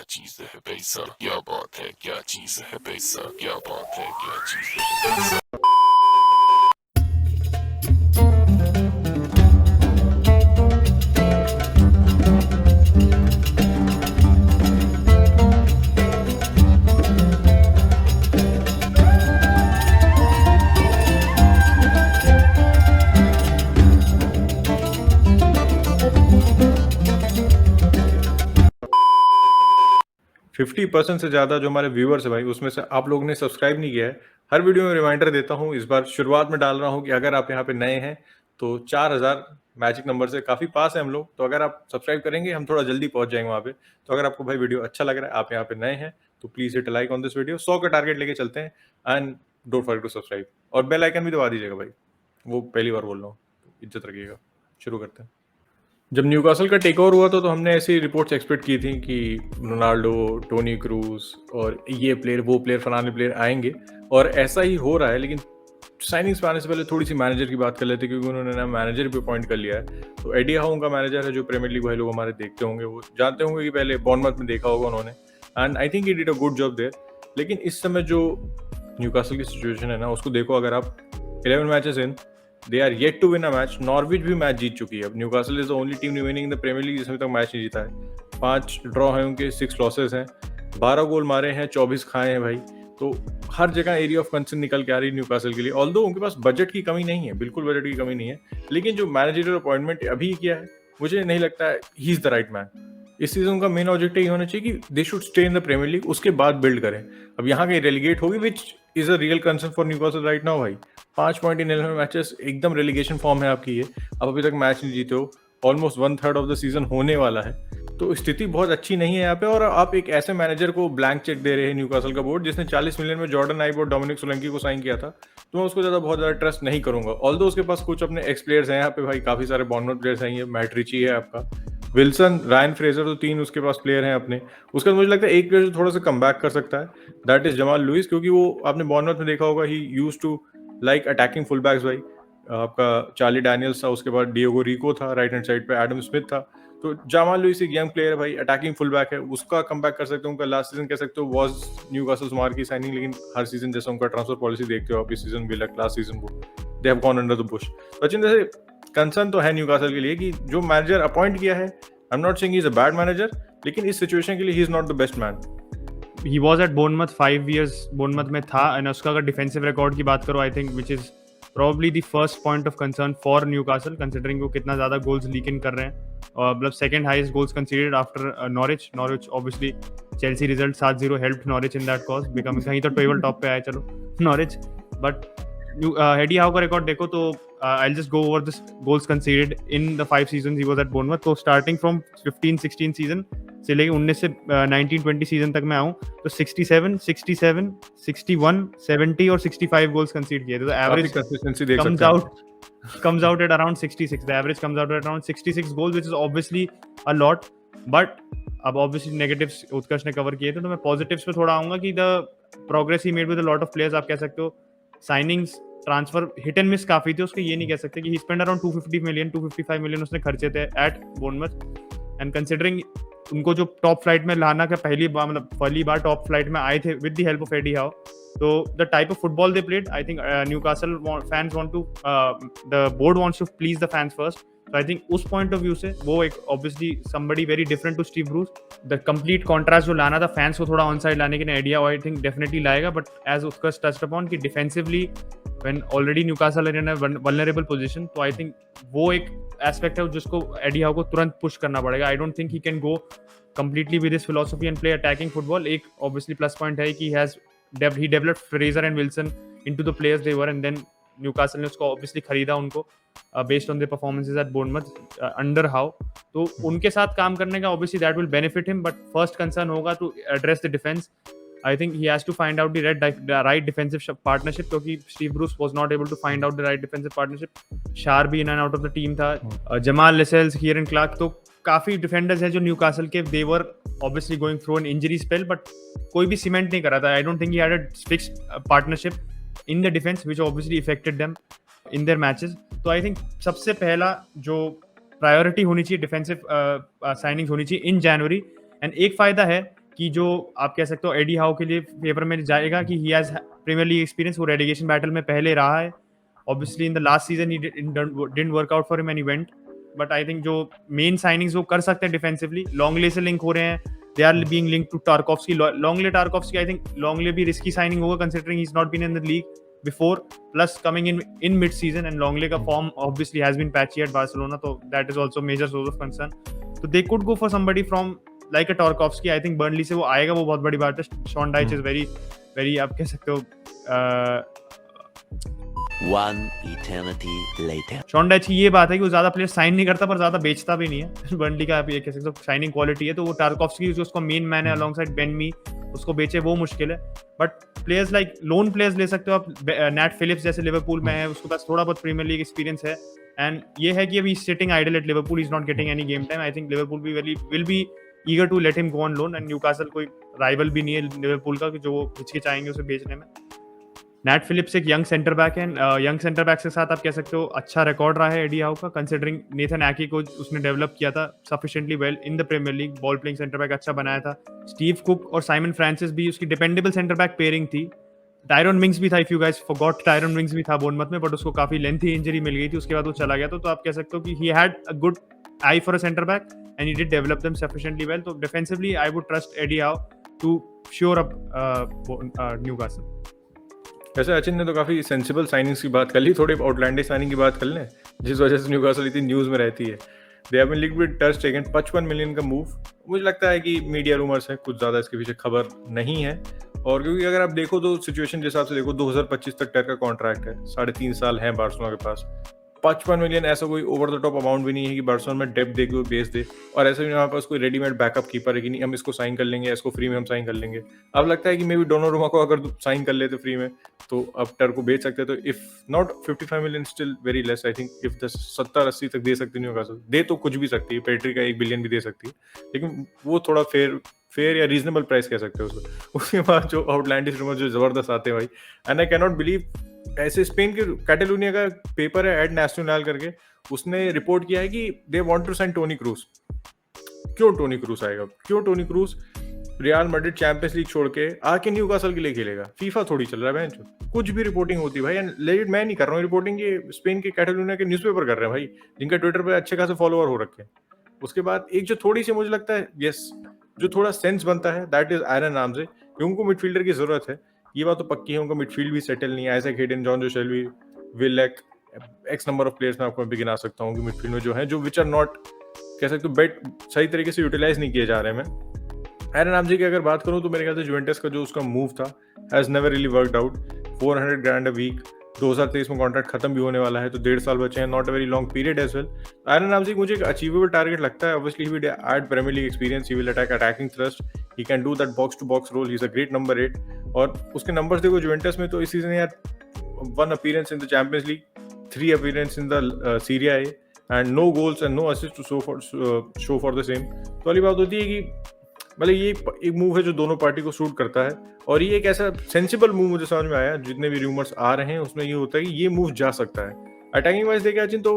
चीज है पैसा, क्या बात है, क्या चीज है पैसा, क्या बात है, क्या चीज है पैसा। 50% से ज़्यादा जो हमारे व्यूअर्स है भाई, उसमें से आप लोगों ने सब्सक्राइब नहीं किया है। हर वीडियो में रिमाइंडर देता हूँ, इस बार शुरुआत में डाल रहा हूँ कि अगर आप यहाँ पे नए हैं तो 4000 मैजिक नंबर से काफ़ी पास है हम लोग। तो अगर आप सब्सक्राइब करेंगे हम थोड़ा जल्दी पहुँच जाएंगे वहाँ पे। तो अगर आपको भाई वीडियो अच्छा लग रहा है, आप यहाँ पे नए हैं, तो please hit like on this video. 100 का टारगेट लेके चलते हैं and don't forget to subscribe और बेल आइकन भी दबा दीजिएगा भाई, वो पहली बार बोल रहा हूँ, इज्जत रखिएगा। शुरू करते हैं। जब न्यूकासल का टेक ओवर हुआ तो हमने ऐसी रिपोर्ट्स एक्सपेक्ट की थी कि रोनाल्डो, टोनी क्रूज और ये प्लेयर, वो प्लेयर, फलाने प्लेयर आएंगे और ऐसा ही हो रहा है। लेकिन साइनिंग्स में आने से पहले थोड़ी सी मैनेजर की बात कर लेते हैं, क्योंकि उन्होंने ना मैनेजर भी अपॉइंट कर लिया है। तो एडी हाउ उनका मैनेजर है, जो प्रीमियर लीग भाई लोग हमारे देखते होंगे, वो जानते होंगे कि पहले बॉर्नमथ में देखा होगा उन्होंने, and I think he did a good job there. लेकिन इस समय जो न्यूकासल की सिचुएशन है ना, उसको देखो, अगर आप 11 matches in, they are yet to win a match. Norwich भी मैच जीत चुकी है। अब Newcastle is the only team remaining in the premiere League जिसमें तक मैच नहीं जीता है। 5 ड्रॉ है उनके, 6 लॉसेस हैं, 12 गोल मारे हैं, 24 खाए हैं भाई। तो हर जगह एरिया ऑफ कंसर्न निकल के आ रही है न्यूकासल के लिए। ऑल्दो उनके पास बजट की कमी नहीं है, बिल्कुल बजट की कमी नहीं है, लेकिन जो मैनेजरियल अपॉइंटमेंट अभी किया है, मुझे नहीं लगता है he is the right man. इस सीजन का मेन ऑब्जेक्टिव ये होना चाहिए कि they should stay in the premiere League, उसके बाद बिल्ड करें। अब यहाँ कहीं रेलीगेट होगी, which is a real concern for Newcastle right now भाई। 5 पॉइंट इन 11 मैचेस, एकदम रेलीगेशन फॉर्म है आपकी ये। आप अभी तक मैच नहीं जीते हो, ऑलमोस्ट 1/3 ऑफ द सीजन होने वाला है। तो स्थिति बहुत अच्छी नहीं है यहाँ पे। और आप एक ऐसे मैनेजर को ब्लैंक चेक दे रहे हैं न्यूकासल का बोर्ड, जिसने 40 मिलियन में जॉर्डन आइव और डोमिनिक सोलंकी को साइन किया था। तो मैं उसको बहुत ज़्यादा ट्रस्ट नहीं करूंगा। ऑल्दो उसके पास कुछ अपने एक्स प्लेयर्स हैं यहाँ पे भाई, काफ़ी सारे बॉर्नमथ प्लेयर्स हैं। ये मैट रिची है आपका, विल्सन, रायन फ्रेजर, तो 3 उसके पास प्लेयर हैं अपने। उसका मुझे लगता है एक प्लेयर जो थोड़ा सा कम बैक कर सकता है, दैट इज जमाल लुइस, क्योंकि वो आपने बॉर्नमथ में देखा होगा, he used to like attacking full backs भाई। आपका चार्ली डैनियल्स था, उसके बाद डिएगो रिको था, राइट हैंड साइड पे एडम स्मिथ था। तो जमाल लुइस एक यंग प्लेयर है भाई, अटैकिंग फुल बैक है, उसका कम बैक कर सकते हो। उनका लास्ट सीजन कह सकते हो वाज न्यूकासल मार की साइनिंग, लेकिन हर सीजन जैसा उनका ट्रांसफर पॉलिसी देखते हो आप, इस सीजन भी लाइक लास्ट सीजन वो they have gone under the Bush. Sachin, जैसे कंसर्न तो है न्यूकासल के लिए कि जो मैनेजर अपॉइंट किया है, I am not saying he is a bad manager, लेकिन इस सिचुएशन के लिए ही is not the best man. He was at Bournemouth 5 years, Bournemouth में था, and उसका अगर डिफेंसिव रिकॉर्ड की बात करो, I think which is probably the first point of concern for Newcastle, considering वो कितना ज़्यादा goals leak in कर रहे हैं। और मतलब second highest goals conceded after Norwich obviously Chelsea result 7-0 helped Norwich in that cause, becoming कहीं तो टेबल टॉप पे आए चलो Norwich, but Eddie Howe का रिकॉर्ड देखो तो I'll just go over this goals conceded in the 5 seasons he was at Bournemouth. तो starting from 15-16 season से लेके 19 से 19-20 सीजन तक मैं आऊँ तो 67, 67, 61, 70 और 65 गोल्स कंसीड किए थे। तो एवरेज कंसिस्टेंसी देख सकते हैं, comes out at around 66. The average comes out at around 66 goals, which is obviously a lot. But अब obviously negatives उत्कर्ष ने कवर किए थे, तो मैं positives पे थोड़ा आऊँगा कि the progress he made with a lot of players, आप कह सकते हो signings, transfer hit and miss काफी थे उसके, ये नहीं कह सकते कि ही स्पेंड अराउंड 250 मिलियन 255 मिलियन उसने खर्चे थे एट बोर्नमथ। एंड कंसिडरिंग उनको जो टॉप फ्लाइट में लाना का पहली बार टॉप फ्लाइट में आए थे with the help of Eddie Howe, तो the type of football they played, I think Newcastle fans want to, the board wants to please the fans first. तो आई थिंक उस पॉइंट ऑफ व्यू से वो एक obviously somebody very different to Steve Bruce. The complete contrast जो लाना था fans को थोड़ा ऑन साइड लाने के लिए आइडिया आई थिंक डेफिनेटली लाएगा। But as Utkarsh touched upon कि defensively when already Newcastle are in a vulnerable position, तो I think वो एक एस्पेक्ट है जिसको एडी हाउ को तुरंत पुश करना पड़ेगा। I don't think he can go completely with his philosophy and play attacking football. एक obviously plus point है कि he developed Fraser and Wilson into the players they were, and then Newcastle ने उसको obviously खरीदा उनको based on their performances at Bournemouth under Howe. तो उनके साथ काम करने का obviously that will benefit him, but first concern होगा to address the defense. I think he has to find out the right defensive partnership, क्योंकि Steve Bruce was not able to find out the right defensive partnership. शार भी in and out of the team था, Jamal लेसेल्स, Kieron Clark, तो काफी defenders हैं जो Newcastle के, they were obviously going through an injury spell, but कोई भी सीमेंट नहीं करा था। I don't think he had a fixed partnership in the defense, which obviously affected them in their matches. तो I think सबसे पहला जो प्रायोरिटी होनी चाहिए डिफेंसिव साइनिंग्स होनी चाहिए इन जनवरी। एंड एक फायदा है कि जो आप कह सकते हो एडी हाउ के लिए फेवर में जाएगा कि he has Premier League experience, वो रेलीगेशन बैटल में पहले रहा है। Obviously in the last season he didn't work out for him and he went, but I think जो मेन साइनिंग्स वो कर सकते हैं डिफेंसिवली, लॉन्गले से लिंक हो रहे हैं, they are being linked to Tarkowski, Tarkowski I think Longley भी रिस्की साइनिंग होगा considering he is not been in the league before, plus coming in mid season, and Longley ka form obviously has been patchy at Barcelona, so that is also major source of concern. So they could go for somebody from like a Tarkowski. I think Burnley से वो आएगा, वो बहुत बड़ी बात है. Sean Dyche is very आप कह सकते हो One eternity later. शॉन डाइच की ये बात है कि वो ज्यादा प्लेयर साइन नहीं करता पर ज्यादा बेचता भी नहीं है. बर्नली का आप ये कह सकते हो साइनिंग क्वालिटी है, तो वो टार्कोव्स्की जो उसका मेन मैन है अलोंगसाइड बेन मी, उसको बेचे वो मुश्किल है. But players like loan players ले सकते हो आप. नैट फिलिप्स जैसे लिवरपूल में है, उसके पास थोड़ा बहुत प्रीमियर लीग एक्सपीरियंस है, एंड ये है कि अभी sitting idle at Liverpool, is not getting any game time. I think Liverpool भी will be eager to let him go on loan, and Newcastle कोई राइवल भी नहीं है लिवरपूल का कि जो वो हिचकिचाएंगे उसे बेचने में. नैट फिलिप्स एक यंग सेंटर बैक है, यंग सेंटर बैक के साथ आप कह सकते हो अच्छा रिकॉर्ड रहा है एडी हाउ का, कंसीडरिंग नेथन एकी को उसने डेवलप किया था sufficiently well in the premiere League, ball playing centre back अच्छा बनाया था. स्टीव कुक और साइमन फ्रांसिस भी उसकी डिपेंडेबल सेंटर बैक पेयरिंग थी. टायरन मिंग्स भी था, if you guys forgot, Tyrone Mings भी था बोर्नमथ में, बट उसको काफी लेंथी इंजरी मिल गई थी, उसके बाद वो चला गया. तो आप कह सकते हो कि he had a good eye for a centre back and he did develop them sufficiently well. तो defensively I would trust Eddie Howe to shore up Newcastle. वैसे अचिन ने तो काफी सेंसिबल साइनिंग्स की बात कर ली, थोड़ी आउटलैंडिश साइनिंग की बात कर लें जिस वजह से न्यूकासल इतनी न्यूज़ में रहती है. They have been linked with ter Stegen, 55 million का मूव. मुझे लगता है कि मीडिया रूमर्स है, कुछ ज़्यादा इसके पीछे खबर नहीं है. और क्योंकि अगर आप देखो तो सिचुएशन के हिसाब से देखो, 2025 तक टर का कॉन्ट्रैक्ट है, 3.5 साल है बार्सिलोना के पास. 55 मिलियन ऐसा कोई ओवर द टॉप अमाउंट भी नहीं है कि बार्सिलोना में डेप्थ देके वो बेच दे, और ऐसा भी हमारे पास कोई रेडीमेड बैकअप कीपर है कि नहीं हम इसको साइन कर लेंगे, इसको फ्री में हम साइन कर लेंगे. अब लगता है कि मे बी डोनारुमा को अगर साइन कर लेते फ्री में तो अब टर को बेच सकते. तो if not 55 million still very less. I think if 70-80 तक दे सकती न्यूकासल, दे तो कुछ भी सकती है, पेट्री का 1 बिलियन भी दे सकती है, लेकिन वो थोड़ा फेयर या रीजनेबल प्राइस कह सकते हो उसको. उसके बाद जो आउटलैंडिश रूमर जो जबरदस्त आते हैं भाई, and I can not believe. ऐसे स्पेन के कैटालोनिया का पेपर है एड नेशनल करके, उसने रिपोर्ट किया है कि they want to sign Toni Kroos. क्यों टोनी क्रूज आएगा? क्यों Toni Kroos Real Madrid Champions League छोड़ के आके न्यूकासल के लिए खेलेगा? फीफा थोड़ी चल रहा है बेंच. कुछ भी रिपोर्टिंग होती है भाई, एंड लेजिट मैं नहीं कर रहा हूँ रिपोर्टिंग, ये स्पेन के कैटालोनिया के न्यूज़पेपर कर रहे हैं भाई, जिनका ट्विटर पे अच्छे खासे फॉलोअर हो रखे हैं. उसके बाद एक जो थोड़ी सी मुझे लगता है जो थोड़ा सेंस बनता है, दैट इज आयरन नाम से, उनको मिडफील्डर की जरूरत है. ये बात तो पक्की है, उनका मिडफील्ड भी सेटल नहीं है. ऐसे हेडन, जॉन जो शेल्वी, विलेक, एक्स नंबर ऑफ प्लेयर्स मैं आपको भी गिना सकता हूँ कि मिडफील्ड में जो है, जो विच आर नॉट कह सकते हो बेट सही तरीके से यूटिलाइज नहीं किए जा रहे हैं. मैं आयरन नाम की अगर बात करूँ तो मेरे ख्याल से जुवेंटस का जो उसका मूव था has never really worked out. 400 grand a week, 2023 में कॉन्ट्रैक्ट खत्म भी होने वाला है, तो 1.5 साल बचे हैं, not a very long period as well. आयरन नामजी मुझे एक अचीवेबल टारगेट लगता है. Obviously he will add Premier League experience, he will attacking thrust, he can do that box to box role, he is a great number 8. और उसके numbers देखो Juventus में तो इस सीजन यार 1 appearance in the champions league, 3 appearance in the Serie A, and no goals and no assist to show for the same. तो वाली बात होती है कि मतलब ये एक मूव है जो दोनों पार्टी को सूट करता है, और ये एक ऐसा सेंसिबल मूव मुझे समझ में आया. जितने भी रूमर्स आ रहे हैं उसमें ये होता है कि ये मूव जा सकता है. अटैकिंग वाइज देखे अचिन तो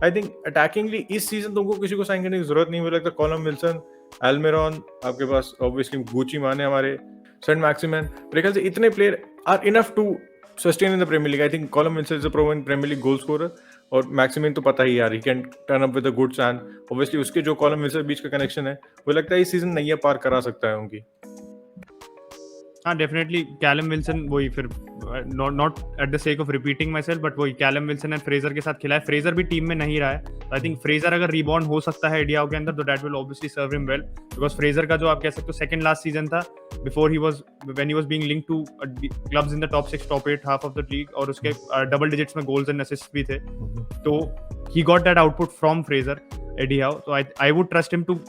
आई थिंक अटैकिंगली इस सीजन तुमको किसी को साइन करने की जरूरत नहीं. मुझे लगता है कॉलम विल्सन, एल्मिरॉन, आपके पास ऑब्वियसली गुची माने, हमारे सेंट मैक्सिमन, मेरे ख्याल से इतने player are enough to sustain in the premiere league. I think Callum Wilson is a proven premier league goal scorer, और मैक्सिमन तो पता ही यार, he can turn up with a good and obviously उसके जो कॉलम विल्सन बीच का connection है, मुझे लगता है इस सीजन नैया पार करा सकता है उनकी. हाँ डेफिनेटली कैलम विल्सन, वही फिर not at the sake of repeating my self, but वही कैलम विल्सन एंड फ्रेजर के साथ खिला है. फ्रेजर भी टीम में नहीं रहा है, आई थिंक फ्रेजर अगर रिबाउंड हो सकता है एडियाओ के अंदर तो that will obviously serve him well, because Fraser का जो आप कह सकते हो सेकंड लास्ट सीजन था before he was when he was being linked to clubs in the top 6 top 8 half of the league, और उसके डबल डिजिट्स में गोल्स एंड असिस्ट भी थे. तो he got that output from Fraser Eddie Howe, तो I would trust him to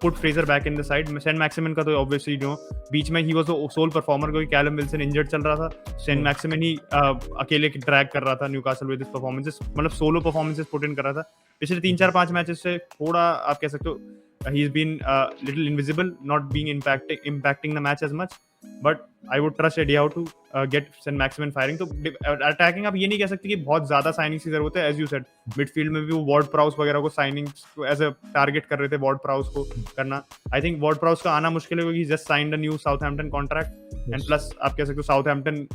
put Fraser back in the side. Saint Maximin का तो obviously जो बीच में he was the sole performer, क्योंकि कैलम विल्सन इंजर्ड चल रहा था, सेंट मैक्सिमन ही अकेले ड्रैग कर रहा था न्यूकासल विद हिज परफॉर्मेंसेस, मतलब सोलो परफॉर्मेंसेस पुट इन कर रहा था. पिछले 3-4-5 मैचेस से थोड़ा आप कह सकते हो he's been little invisible, not being impacting the match as much. But I would trust Eddie Howe to get St. Maximin firing. तो अटैकिंग आप ये नहीं कह सकते कि बहुत ज्यादा साइनिंग्स की जरूरत है. एज यू सेड मिडफील्ड में भी वो वॉर्ड प्राउस वगैरह को साइनिंग्स को एज अ टारगेट कर रहे थे, वॉर्ड प्राउस को करना. आई थिंक वॉर्ड प्राउस का आना मुश्किल है क्योंकि just signed a new Southampton contract. And plus आप कह सकते हो साउथहैम्पटन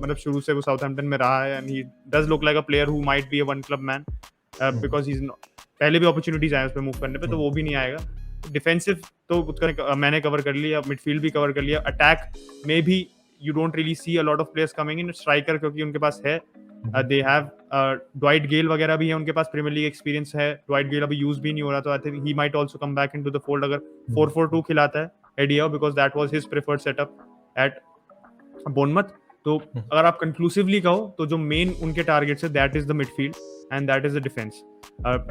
मतलब शुरू से वो साउथहैम्पटन में रहा है. And he does look like a player who might be a one club man because he is पहले भी अपॉर्चुनिटीज आए उस पर मूव करने पे, तो वो भी नहीं आएगा. डिफेंसिव तो उसका मैंने कवर कर लिया, मिडफील्ड भी कवर कर लिया. अटैक में भी you don't really see a lot of players coming in. Striker क्योंकि उनके पास है, they have Dwight Gale वगैरह भी है उनके पास, प्रीमियर लीग एक्सपीरियंस है. Dwight Gale अभी यूज भी नहीं हो रहा, तो I think he might also come back into the fold अगर 4-4-2 खिलाता है Eddie Howe, because that was his preferred setup at Bournemouth. तो अगर आप कंक्लूसिवली कहो तो जो मेन उनके टारगेट्स है that is the midfield and that is the defense.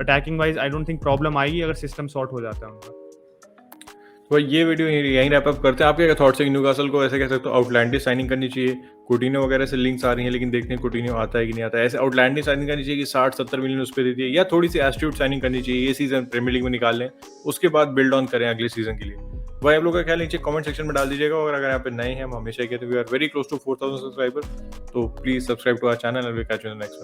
Attacking wise I don't think problem आएगी अगर सिस्टम सॉर्ट हो जाता है उनका. तो ये वीडियो यहीं रैप अप करते हैं. आपके क्या थॉट्स है? न्यूकासल को ऐसे कह सकते हो आउटलैंडिश साइनिंग करनी चाहिए? coutinho वगैरह से लिंक्स आ रही हैं, लेकिन देखते हैं coutinho आता है कि नहीं आता है. ऐसे आउटलैंडिश साइनिंग करनी चाहिए कि 60-70 मिलियन उस पर दे दिए, या थोड़ी सी एस्ट्यूट साइनिंग करनी चाहिए, ये सीजन प्रीमियर लीग में निकाल लें, उसके बाद बिल्ड ऑन करें अगले सीजन के लिए. भाई आप लोग का ख्याल नीचे कमेंट सेक्शन में डाल दीजिएगा. और अगर यहाँ पे नए हैं, हम हमेशा कहते हैं we are very close to 4000 subscriber, so please subscribe to our channel and we catch you in the next one.